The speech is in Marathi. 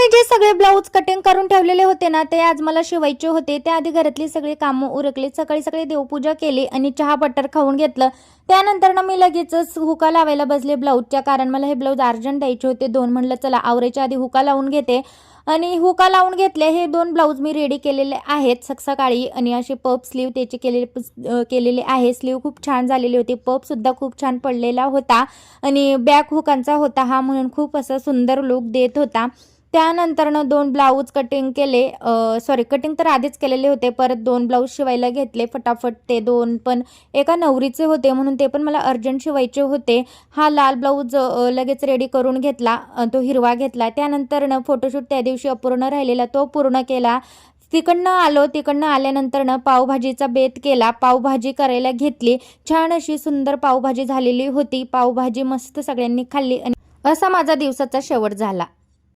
मी जे सगळे ब्लाऊज कटिंग करून ठेवलेले होते ना, ते आज मला शिवायचे होते. त्याआधी घरातली सगळी कामं उरकली. सकाळी सकाळी देवपूजा केली आणि चहा बटर खाऊन घेतलं. त्यानंतर ना मी लगेचच हुका लावायला बसले ब्लाऊजच्या, कारण मला हे ब्लाऊज अर्जंट द्यायचे होते 2. म्हणलं चला आवरायच्या आधी हुका लावून घेते आणि हुका लावून घेतले. हे 2 ब्लाऊज मी रेडी केलेले आहेत सकाळी आणि असे पफ स्लीव त्याचे केलेले आहे. स्लीव खूप छान झालेली होती. पफसुद्धा खूप छान पडलेला होता आणि बॅक हुकांचा होता हा, म्हणून खूप असा सुंदर लुक देत होता. त्यानंतरनं 2 ब्लाऊज कटिंग केले. कटिंग तर आधीच केलेले होते. परत 2 ब्लाऊज शिवायला घेतले फटाफट. ते 2 पण एका नवरीचे होते म्हणून ते पण मला अर्जंट शिवायचे होते. हा लाल ब्लाऊज लगेच रेडी करून घेतला. तो हिरवा घेतला. त्यानंतरनं फोटोशूट त्या दिवशी अपूर्ण राहिलेला तो पूर्ण केला. तिकडनं आल्यानंतरनं पावभाजीचा बेत केला. पावभाजी करायला घेतली. छान अशी सुंदर पावभाजी झालेली होती. पावभाजी मस्त सगळ्यांनी खाल्ली आणि असा माझा दिवसाचा शेवट झाला.